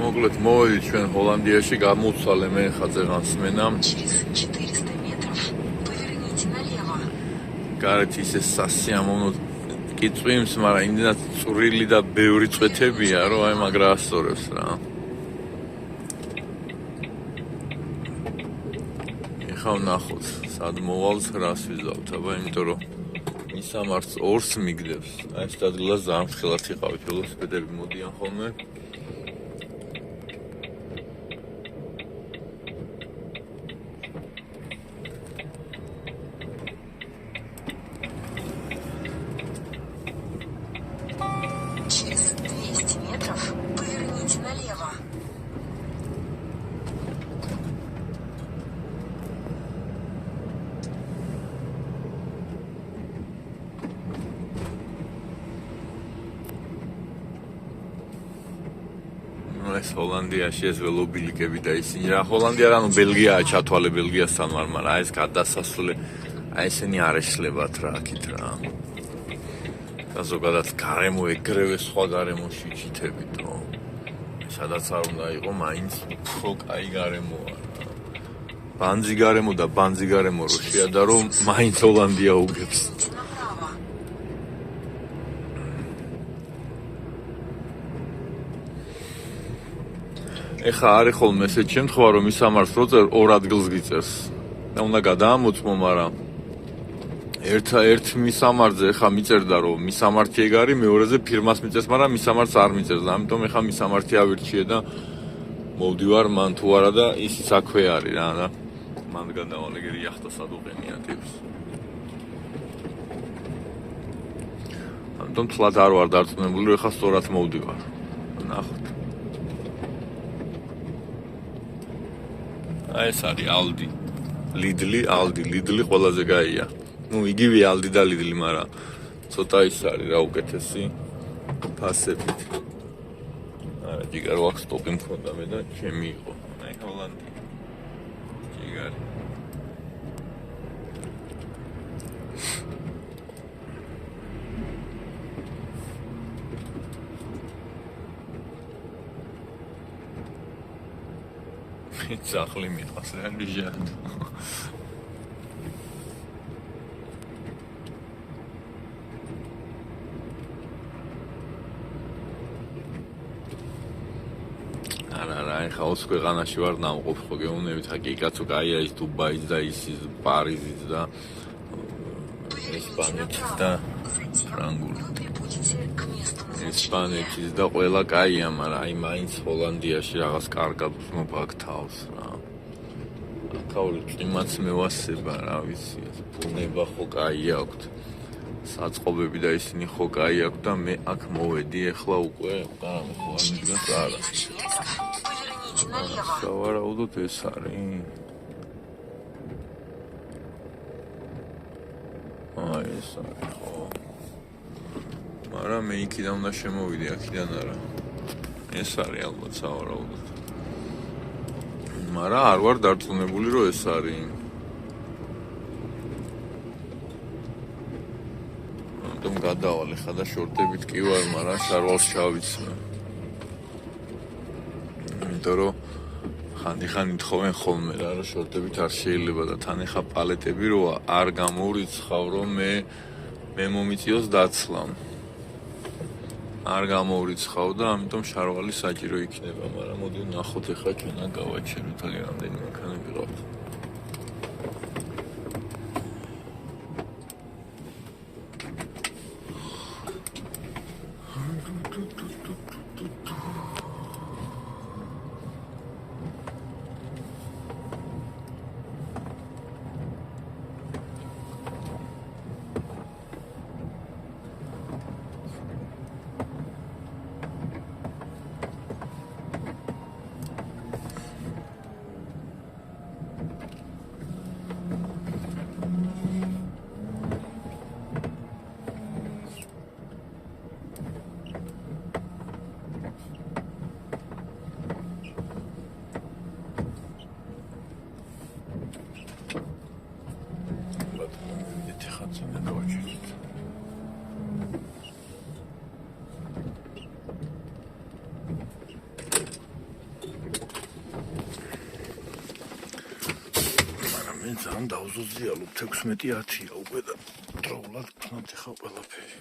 მოკლედ მოვედით ჩვენ ჰოლანდიაში, გამოვცვალე მე ხაზეღანსმენა. გარეთ ისე სასიამოვნო კიწვიმს, მაგრამ იმდენად წვრილი და ბევრი წვეთებია, რომ აი მაგრა ასწორებს რა. ეხლა ვნახოთ, სად მოვალთ, რას ვიზავთ, აბა, იმიტომ რომ მისამართს ორს მიგდებს. აი ეს ადგილას ძალიან ფრთხილად იყავით, ველოსიპედები მოდიან ხოლმე. ეს ჰოლანდიაში ეს ველობილიკები და ისინი რა ჰოლანდია რა ნუ ბელგიაა ჩათვალე ბელგიასთან ვარ, მაგრამ ეს გადასასვლელი აი ესენი არ ეშლებათ რა აქეთ რა. და ზოგადად გარემო ეგრევე სხვა გარემოში ჩითებით რომ სადაც არ უნდა იყო მაინც უფრო კაი გარემოა. ბანძი გარემო და ბანძი გარემო რო შეადარო მაინც ჰოლანდია უგებს. ეხა არის ხოლმე ესეთ შემთხვევა რომ მისამართს როწერ ორ ადგილს გიწერს და უნდა გადაამოწმო, მაგრამ ერთ მისამართზე ეხა მიწერდა რომ მისამართი ეგ არის, მეორეზე ფირმას მიწერს, მაგრამ მისამართს არ მიწერს და ამიტომ ეხა მისამართი ავირჩიე და მოვდივარ მან თუ არა და ის საქმე არის რა და მან გადავალ ეგ იახტა სად უყენიათებს. ამიტომ თლად არ ვარ დარწმუნებული, ეხა სწორად მოვდივარ. ნახოთ. აი ეს არის ალდი, ლიდლი ყველაზე გაია. ნუ იგივე ალდი და ლიდლი, მაგრამ ცოტა ის არის რა უკეთესი ფასებით. არა, ჯიგარ ვაქ სტოპი მქონდა მე და ჩემი იყო. აი ჰოლანდი. ჯიგარი. ძაღლი მიყავს რა ნიჟად. არა, ეხა 20 ქვეყანაში ვარ ნამყოფ ხო გეუნებით, ხა კი კაცო კაია ის დუბაიც და ის პარიზიც და ესპანეთიც და ფრანგული. ესპანეთის და ყველა კაია, მაგრამ აი მაინც ჰოლანდიაში რაღაც კარგად ვსმობ აქ თავს რა. აქაული კლიმატს მევასება, რა ვიცი, ბუნება ხო კაი აქვთ. საწყობები და ისინი ხო კაი აქვთ და მე აქ მოვედი ეხლა უკვე, გარამე ხო არ მიდგას არა. სავარაუდოდ ეს არის. აი ეს არის ხო. მაგრამ მე იქიდან უნდა შემოვიდე, აქიდან არა. ეს არის ალბათ სავარაუდოდ. მაგრამ არ ვარ დარწმუნებული რომ ეს არის. ამიტომ გადავალ ხა და შორტებით კი ვარ, მაგრამ შარვალს ჩავიცმე. იმიტომ რომ ხანდახან ითხოვენ ხოლმე რა, რომ შორტებით არ შეიძლება და თან ეხა პალეტები როა არ გამოვრიცხავ რომ მე მომიწიოს დაცლა. არ გამოვრიცხავ და ამიტომ შარვალი საჭირო იქნება, მაგრამ მოდი ნახოთ ეხლა ჩვენ აქ გავაჩეროთ რამდენი მანქანები ყავთ. ძალიან დავზუზიალობ 16-10-ია უკვე და დროულად ვქნათ ახლა ყველაფერი.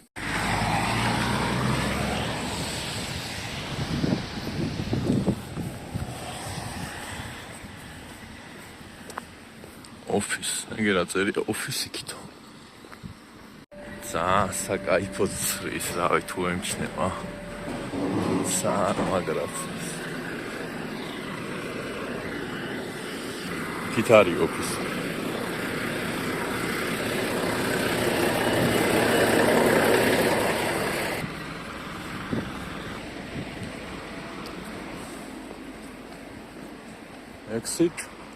ოფის, ეგერა წერია ოფისი კიდო. ძალიან საკაიფო ცრის, რავი თუ ემჩნევა. ძალიან მაგრად. იქით არის ოფისი. Exit,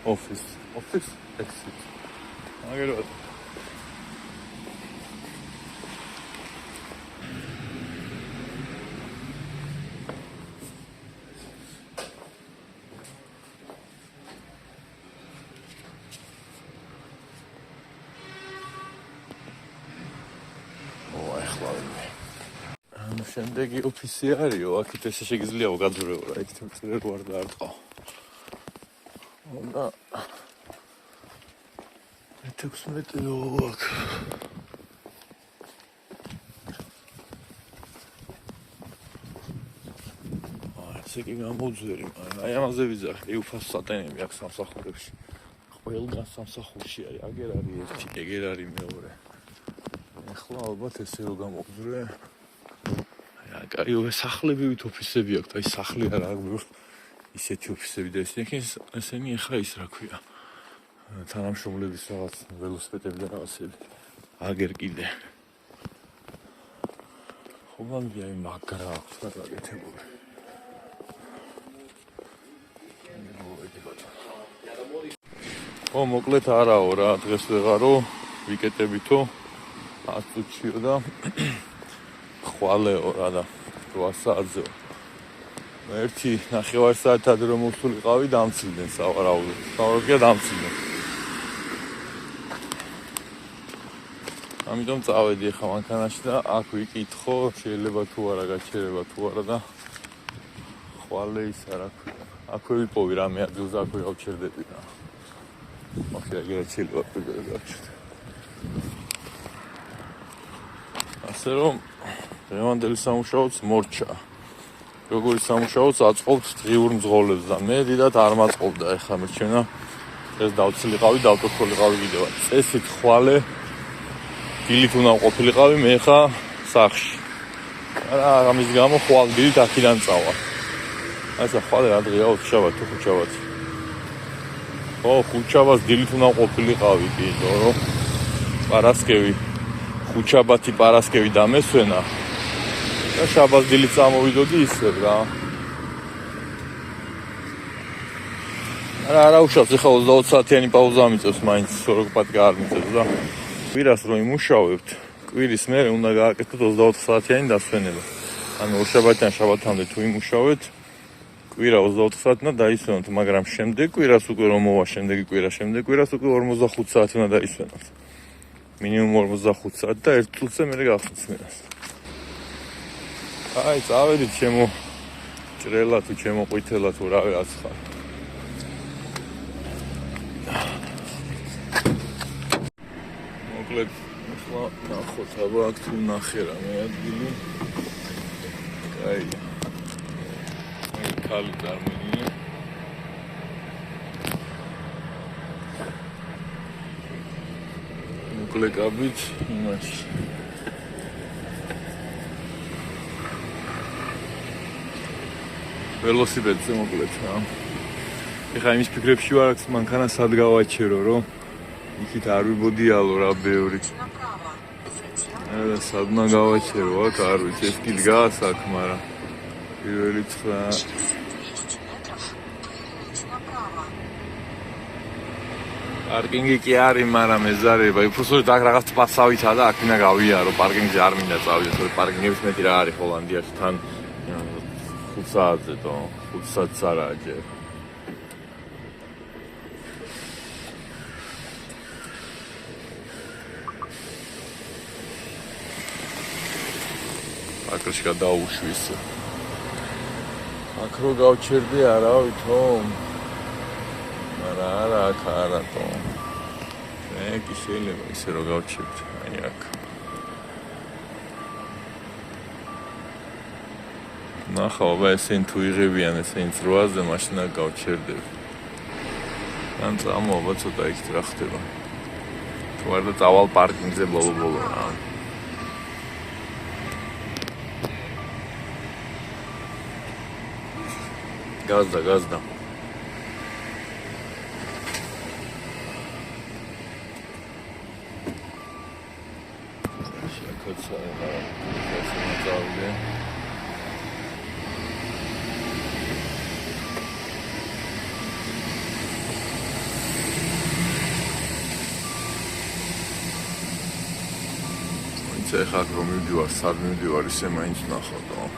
office, office, exit. აგეროთ. შემდეგი ოფისი არისო, აქეთ ესე შეგიძლია გავგაძვრეო რა, იქ წერ ვარ და არ ტყავ. და 16 აქ. ესე კი გამოძვერი, მაგრამ აი ამაზე ვიძახი, უფას სატენები აქ სამსახურებში. ყველგან სამსახურში არის, აგერ არის ერთი, ეგერ არის მეორე. ეხლა ალბათ ესე რომ გამოგძვრე. კაი, სახლებივით ოფისები აქვს, აი სახლი არ აქვს ისეთი ოფისები და ესენი ახლა ის რა ქვია. თანამშრომლების რაღაც ველოსიპედები და რაღაცები. აგერ კიდე. ხოლმე აი მაგრა აქვს და გაკეთებული. მოკლედ არაო რა, დღეს ვეღარო, ვიკეტებითო, 10 წუთშიო და ხვალეო რა და 8 საათზეო. ერთი 9 საათი ადრე რომ მოსულიყავი დამცილდნენ სავარაუდოდ. სავარაუდოდ დამცილდნენ. ამიტომ წავედი ახლა მანქანაში და აქ ვიკითხო, შეიძლება თუ არა გაჩერება თუ არა და ხვალე ის რა ქვია. აქვე ვიპოვი რამე ადგილზე აქვე გავჩერდები რა. ოკეი, ეგრეთ შეიძლება პირველად გავჩერდე. ასე რომ დღევანდელი სამუშაოც მორჩა. როგორი სამუშაოც აწყობთ დღიურ მძღოლებს და მე დიდად არ მაწყობდა ეხლა მერჩვენა ეს დავცილიყავი, დავტოქოლიყავი კიდევაც. წესით ხვალე დილით უნდა ყოფილიყავი მე ხა სახლში. არა, ამის გამო ხვალ დილით აქედან წავა. ასე ხვალე რა დღეა, ოთხშაბათი თუ ხუთშაბათი. ო, ხუთშაბათს დილით უნდა ყოფილიყავი კიდო, რომ პარასკევი ხუთშაბათი პარასკევი დამესვენა. და შაბათს დილით წამოვიდოდი ისევ რა. არა უშავს, ეხლა 20 საათიანი პაუზა მიწევს მაინც 40 პატკა არ მიწევს და კვირას რომ იმუშავებთ, კვირის მერე უნდა გააკეთოთ 24 საათიანი დასვენება. ანუ ორშაბათიდან შაბათამდე თუ იმუშავეთ, კვირა 24 საათი უნდა დაისვენოთ, მაგრამ შემდეგ კვირას უკვე რომ მოვა შემდეგი კვირა, შემდეგ კვირას უკვე 45 საათი უნდა დაისვენოთ. მინიმუმ 45 საათი და 1 წუთზე მერე გახსნით მერას. აი, წავედით ჩემო ჭრელა თუ ჩემო ყვითელა თუ რა ვიღაც ხარ. მოკლედ, ახლა ნახოთ, აბა აქ თუ ნახე რა მე ადგილი. აი. აი, ქალი წარმოიდგინე. მოკლედ გაბით იმაში. ველოსიპედზე მოკლედ რა. ეხლა იმის ფიქრებში ვარ, აქ მანქანა სად გავაჩერო, რომ იქით არ ვიბოდიალო რა ბევრი. სად უნდა გავაჩერო, აქ არ ვიცი, ეს კი დგას აქ, მაგრამ პირველი ცხრა. პარკინგი კი არის, მაგრამ ეს არის, უბრალოდ აქ რაღაც პასავითა და აქ მინდა გავიარო, პარკინგზე არ მინდა წავიდე, თორე პარკინგების მეტი რა არის ჰოლანდიაში თან 5 საათზე და 5 საათს არაა ჯერ. აკრში გადაუშვი ისე. აქ რო გავჩერდი არა ვითომ. არა, აქ არა თო. კი შეიძლება ისე რომ გავჩერდ. აი აქ. ნახავ, ესენ თუ იღებიან ესენ 8-ზე, მაშინ აქ გავჩერდები. ან წამოვა ცოტა იქ რა ხდება. თუ არ და წავალ პარკინგზე ბოლო-ბოლო რა. გაზდა. შეკოცაა, ეს მოწავდე. ეხლა რომ მივდივარ, სად მივდივარ, ისე მაინც ნახავ.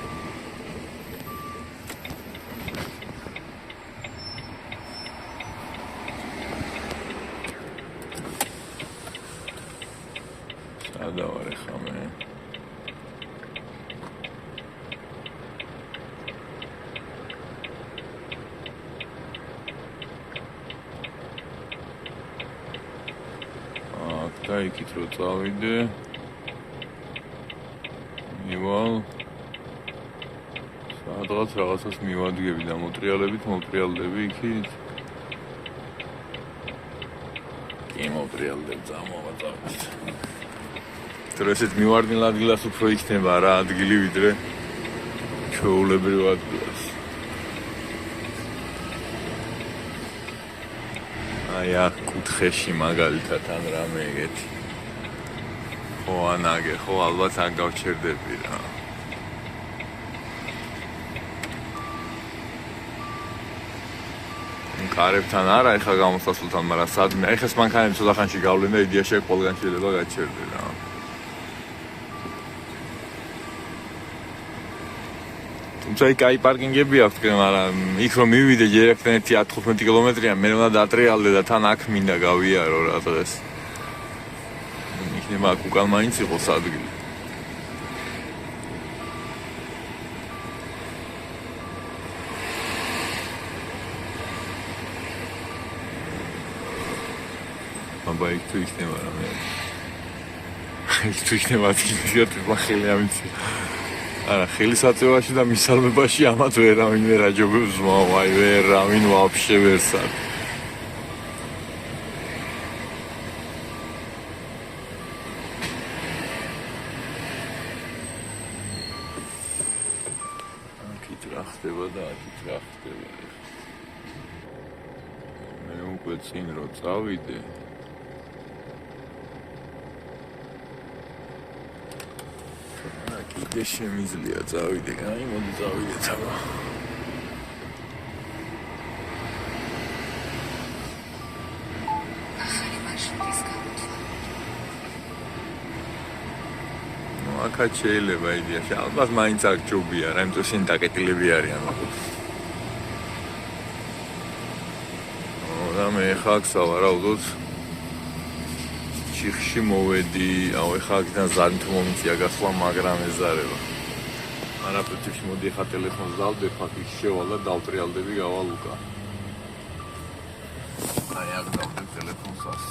სადა ვარ ეხლა მე? აქ და იქით რო წავიდე. მივალ სადღაც რაღაცას მივადგები და მოტრიალდები იქით. კი მოტრიალდებ წამოვაწავთ. თუ ესეთ მივარდნილ ადგილას უფრო იქნება რა ადგილი ვიდრე ჩვეულებრივ ადგილას. აი აქ კუთხეში მაგალითად ან რამე ეგეთი. ხო ანაგე, ხო ალბათ ან გავჩერდები რა. კარებთან არა ეხლა გამოსასვლელთან, მაგრამ სადმე ეხლა მანქანები ცოტა ხანში გავლენ და იდეაში აქ ყველგან შეიძლება გაჩერდე რა. თუმცა იქ აი პარკინგები აქვს, მაგრამ იქ რომ მივიდე ჯერ ერთად 10-15 კილომეტრია, მე უნდა დატრიალდე და თან აქ მინდა გავიარო რა დღეს. იქნება აქ უკან მაინც იყოს ადგილი. აბა იქ თუ იქნება რამე. იქ თუ იქნება ადგილი ხელი ამიცი. არა, ხელისაწევაში და მისალმებაში ამათ ვერავინ ვერ აჯობებს მაო, აი ვერავინ ვაფშე ვერ სად. აქით რა ხდება და აქით რა ხდება. მე უკვე წინ რო წავიდე. კიდე შემიძლია წავიდე, აი მოდი წავიდეთ აბა. აქაც შეიძლება იდეაში, ალბათ მაინც აქ ჯობია რა, იმიტომ შენ დაკეტილები არიან. და მე ხა აქ სავარაუდოდ ჩიხში მოვედი, აუ ეხლა აქედან ზარით მომიწია გასვლა, მაგრამ ეზარება. არაფერში მოდი ეხლა ტელეფონს დავდებ, აქ შევალ და დავტრიალდები, გავალ უკან. აი აქ დავდებ ტელეფონსაც.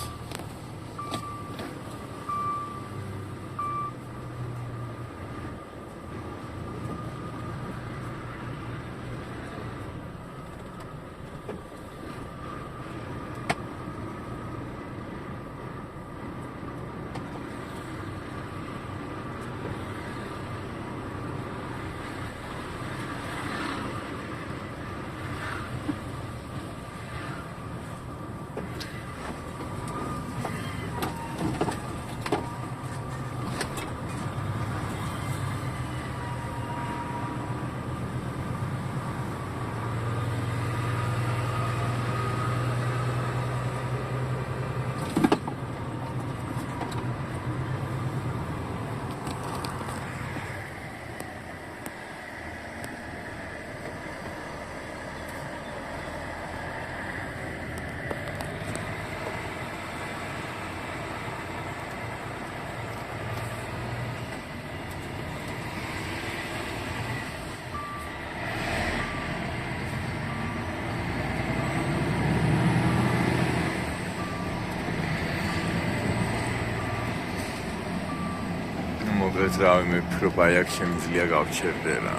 მოკლედ რავი მე ვფიქრობ აი აქ შემიძლია გავჩერდე რა.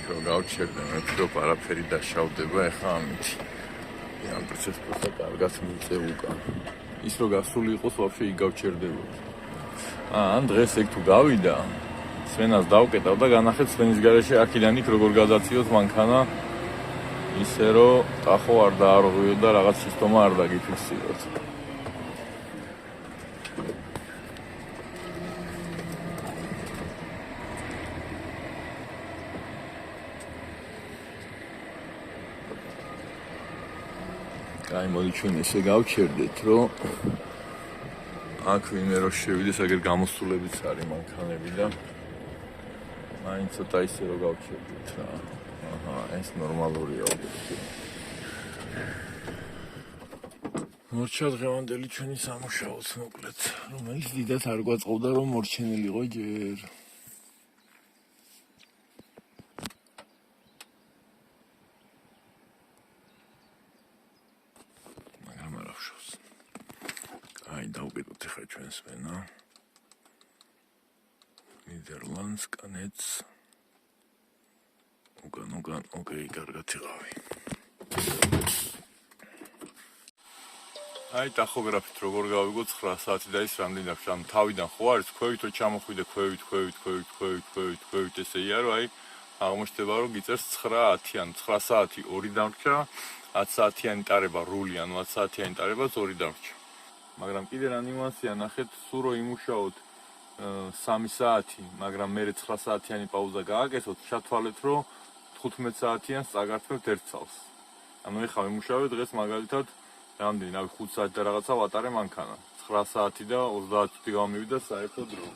რო გავჩერდე მე ვფიქრობ არაფერი დაშავდება ეხლა ამით. ამ პროცესს კარგად მიწევ უკან. ის რო გასული იყოს ვაფშე იქ გავჩერდებოდი. ან დღეს ეგ თუ გავიდა სვენას დავკეტავ და განახეთ სვენის გარეშე აქიდან იქ როგორ გადაციოთ მანქანა ისე რომ ტახო არ დაარღვიო და რაღაც სისტემა არ დაგიფიქსიროთ. აი მოდი ჩვენ ესე გავჩერდეთ რომ აქ ვინმე რო შევიდეს აგერ გამოსულებიც არის მანქანები და მაინც ცოტა ისე რომ გავჩერდეთ რა. აჰა ეს ნორმალურია ობიექტი. მორჩა დღევანდელი ჩვენი სამუშაოც მოკლედ რომელიც დიდად არ გვაწყობდა რომ მორჩენილიყო ჯერ. აი დავგედოთ ახლა ჩვენს ვენა ნიდერლანდს კანეთს უკან ოკეი კარგად იყავი. აი ტახოგრაფით როგორ გავიგო 9 საათი და ის რამდენი აქვს ამ თავიდან ხო არის ქვევით რო ჩამოხვიდე ქვევით ესეია რომ აი აღმოჩნდება რომ გიწერს 9-10 9 საათი 2 დამრჩა 10 საათიანი ტარება რული ანუ 10 საათიანი ტარებაც 2 დამრჩა. მაგრამ კიდე რა ნიუანსია ნახეთ სულ რო იმუშაოთ 3 საათი მაგრამ მე 9 საათიანი პაუზა გააკეთოთ ჩათვალეთ რომ 15 საათიანს წაგართმევთ ერთ წელს. ანუ ეხლა ვიმუშავე დღეს მაგალითად რამდენი 5 საათი და რაღაცა ვატარე მანქანა 9 საათი და 30 წუთი გამივიდა საერთო დრო.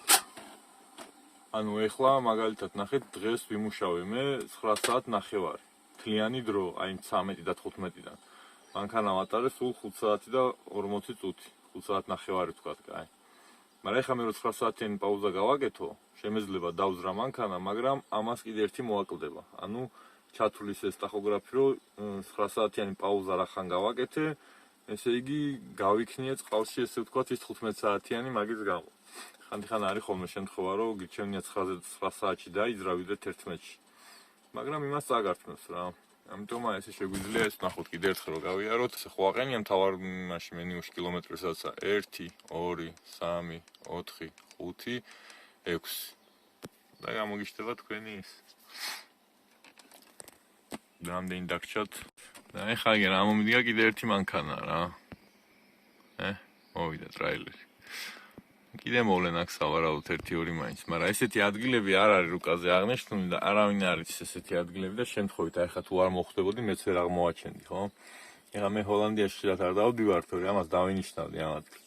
ანუ ეხლა მაგალითად ნახეთ დღეს ვიმუშავე მე 9 საათ ნახევარი თლიანი დრო აი 13 და 15-დან მანქანა ვატარე სულ 5 საათი და 40 წუთი 5 საათ ნახევარი ვთქვათ კაი. მაგრამ ეხლა მე 9 საათიანი პაუზა გავაკეთო შემეძლება დავზრა მანქანა მაგრამ ამას კიდე ერთი მოაკლდება. ანუ ჩათulis ეს ტახოგრაფი რომ 9 საათიანი პაუზა რახან გავაკეთე ესე იგი გავიქნიე წყალში ესე ვთქვათ ის 15 საათიანი მაგის გამო. ხანდახან არის ხოლმე შემთხვევა რომ გირჩევნია 9 საათში დაიძრა ვიდრე 11-ში. მაგრამ იმას წაგართმევს რა. ამიტომ ესე შეგვიძლია ეს ნახოთ კიდე ერთხელ რომ გავიაროთ. ესე ხო აყენია მთავარ მაშინ მენიუში კილომეტრებსაცა 1, 2, 3, 4, 5, 6 და გამოგიშტება თქვენი ის. რამდენი დაგჭათ და ეხლა აგერ ამომიდგა კიდე ერთი მანქანა რა. მოვიდა ტრაილერი. კიდე მოვლენ აქ სავარაუდოდ 1-2 მაინც, მაგრამ ესეთი ადგილები არ არის რუკაზე აღნიშნული და არავინ არ იცის ესეთი ადგილები და შემთხვევით აი ხა თუ არ მოხვდებოდი მეც ვერ აღმოვაჩენდი, ხო? ეხლა მე ჰოლანდიაში შეიძლება არ დავდივარ, თორე ამას დავინიშნავდი ამ ადგილს.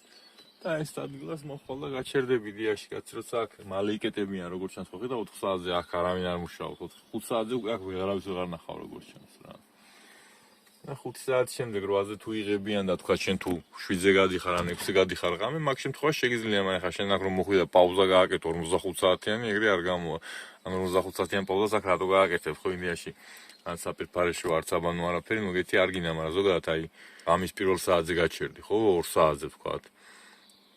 და ეს ადგილას მოხვალ და გაჩერდები დიაში, კაცი როცა აქ მალე იკეტებიან როგორც ჩანს ხო ხედავ 4 საათზე აქ არავინ არ მუშაობს, 5 საათზე უკვე აქ ვეღარავის ვეღარ ნახავ როგორც ჩანს რა. და 5 საათის შემდეგ 8-ზე თუ იღებიან და თქვა შენ თუ 7-ზე გადიხარ ან 6-ზე გადიხარ ღამე, მაგ შემთხვევაში შეგიძლია მაგრამ ხა შენ აქ რომ მოხვი და პაუზა გააკეთო 45 საათიანი, ეგრე არ გამოვა. ან 45 საათიანი პაუზას აქ რატო გააკეთებ ხო ინდიაში? ან საპირფარეში ვარ საბანო არაფერი, მოგეთი არ გინდა, მაგრამ ზოგადად აი ამის პირველ საათზე გაჩერდი, ხო 2 საათზე ვთქვათ.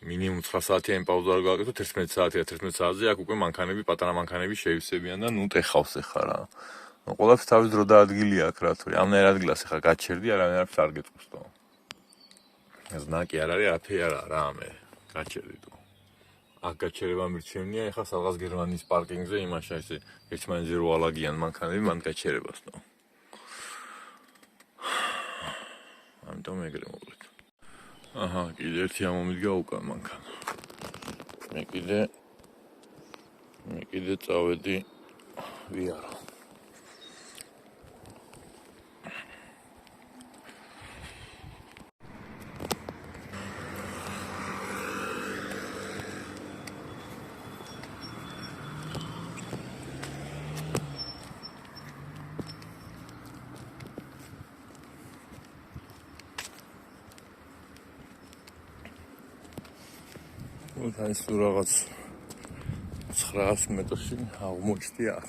მინიმუმ 9 საათიანი პაუზა არ გააკეთო 11 საათია, 11 საათზე აქ უკვე მანქანები, პატარა მანქანები შეივსებიან და ნუ ტეხავს ეხა რა. ყველაფერს თავის დრო და ადგილი აქვს რა თქმა უნდა. ამნაირ ადგილას ეხა გაჩერდი, არავინ არაფერს არ გეტყვის თო. ზნაკი არ არის, არაფერი არ არა მე. გაჩერდი თო. აქ გაჩერება მირჩევნია, ეხა სადღაც გერმანიის პარკინგზე იმაშა ესე ერთმანეთზე რო ალაგიან მანქანები, მან გაჩერებას თო. ამიტომ ეგრე მოკლედ. აჰა, კიდე ერთი ამომიდგა უკან მანქანა. მე კიდე წავედი ვიარო. ეს თუ რაღაც 900 მეტრში აღმოჩნდი აქ.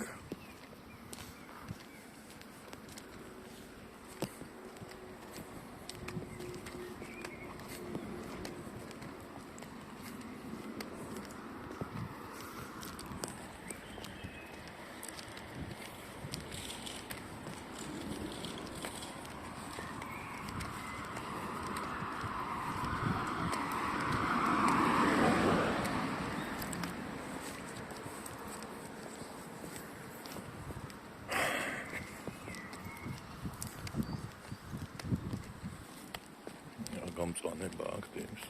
მწვანება აქ დიმს.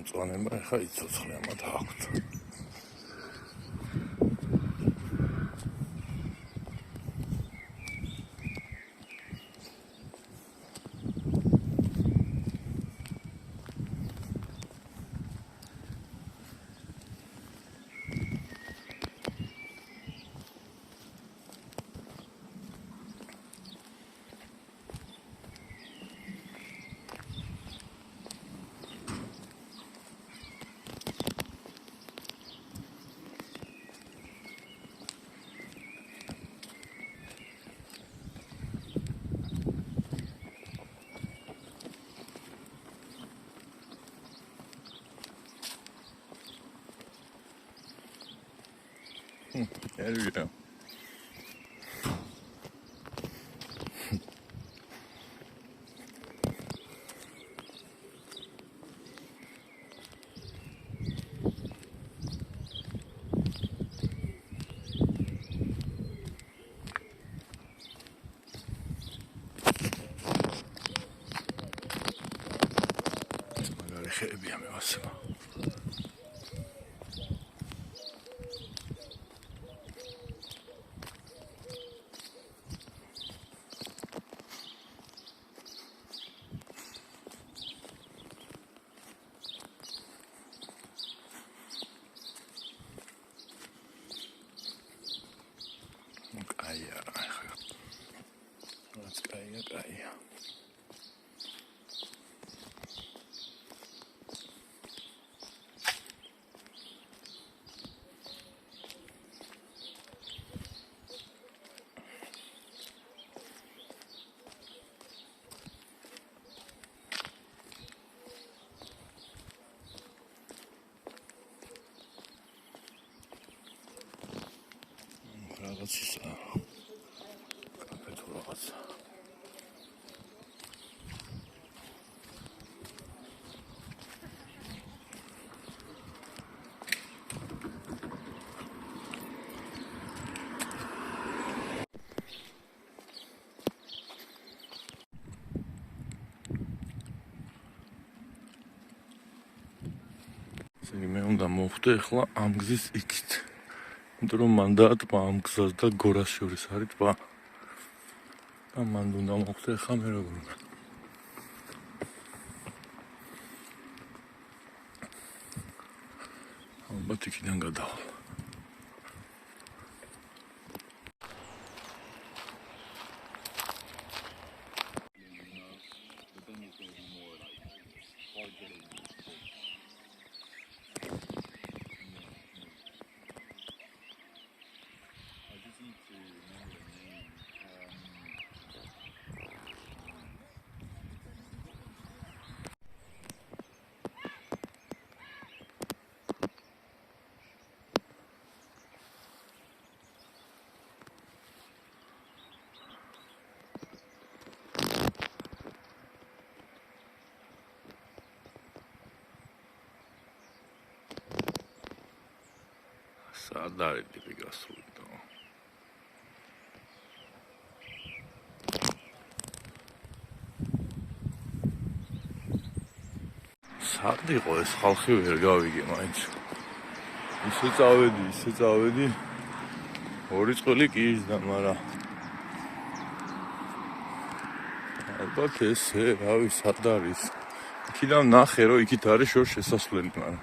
მწვანება ხა იცოცხლე ამათ აქვთ. Elvira. Magari xebi amevasema. Kaya. Რაღაც ისა. კაფე თუ რაღაცა. მე უნდა მოვხვდე ახლა ამ გზის იქით. იმიტომ რომ მან დაატყვა ამ გზას და გორას შორის არის ტბა. და მან უნდა მოვხვდე ახლა მე როგორ უნდა. ალბათ იქიდან გადავალ. სად არის ტიპი გასული და სად იყო ეს ხალხი ვერ გავიგე მაინც ისე წავედი ორი წელი კი ისდა მაგრამ ალბათ ესე რავი სად არის იქიდან ნახე რომ იქით არის შორ შესასვლელი მაგრამ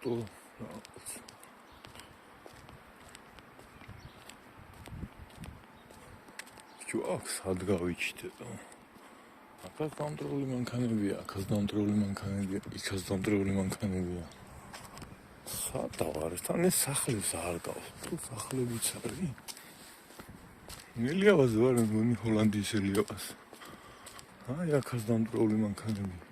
ავტო ჩუაქ სად გავიჩიტე აქაც დამტრეული მანქანებია აქაც დამტრეული მანქანებია იქაც დამტრეული მანქანებია სადა ვარ თან ეს სახლებს არ გავს თუ სახლებიც არის მელიავაზე ვარ მგონი ჰოლანდიის ელიავას აი აქაც დამტრეული მანქანებია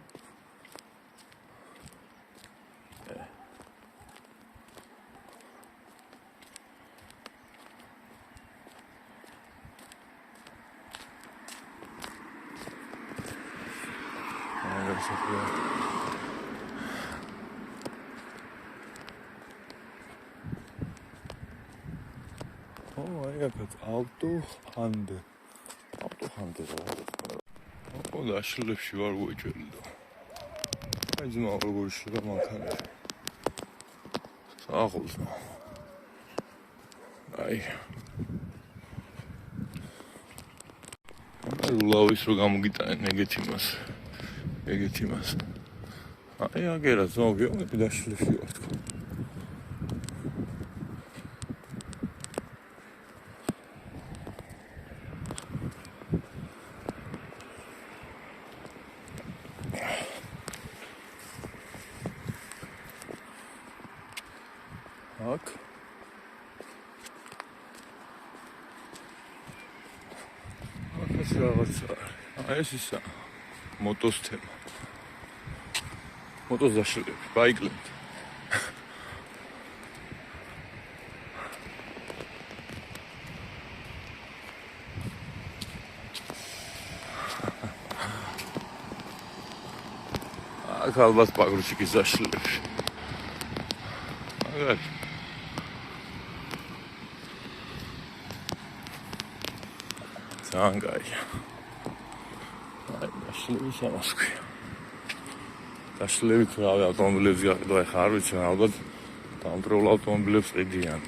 აი აქაც ავტოჰანდე რა დაშლებში ვარ უეჭველი და აი ძმა როგორ შეიძლება მანქანები საღოლს აი ლავის რო გამოგიტანენ ეგეთი მას აი აგერა ზოგი დაშლებში ვარ თქო აქ ეს რაღაცა აი ეს ისა მოტოს თემა მოტოს დაშლები ბაიკლები აქ ალბათ პაგრუჩიკის დაშლები მაგარი Angaya. Ay, dashlevis amas ქვია. Dashlevi კრავი ავტომობილებს გაყიდვა ხარ ვიცი, ალბათ დამტრეულ ავტომობილებს ყიდიან.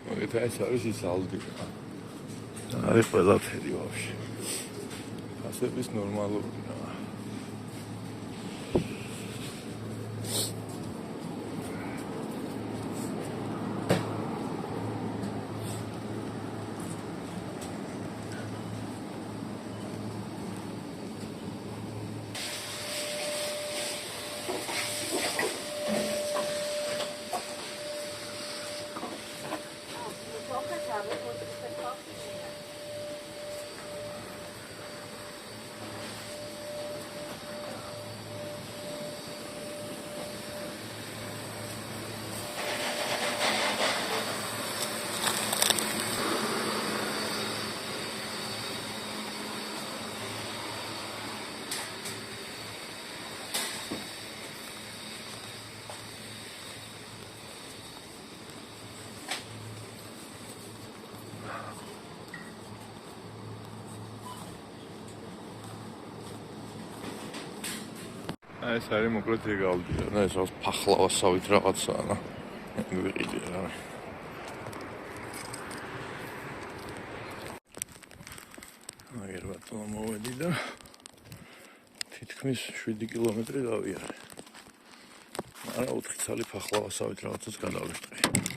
მაგეთა ეს არის ის ალდი. არის ყველაფერი ვაფშე. ასების ნორმალური. ეს არის მოკლედ ეგ ალდია და ეს არის ფახლავასავით რაღაცაა რა ვიყიდე რა აგერ ბატონო მოვედი და თითქმის 7 კილომეტრი დავიარე არა 4 ცალი ფახლავასავით რაღაცას გადავიწყე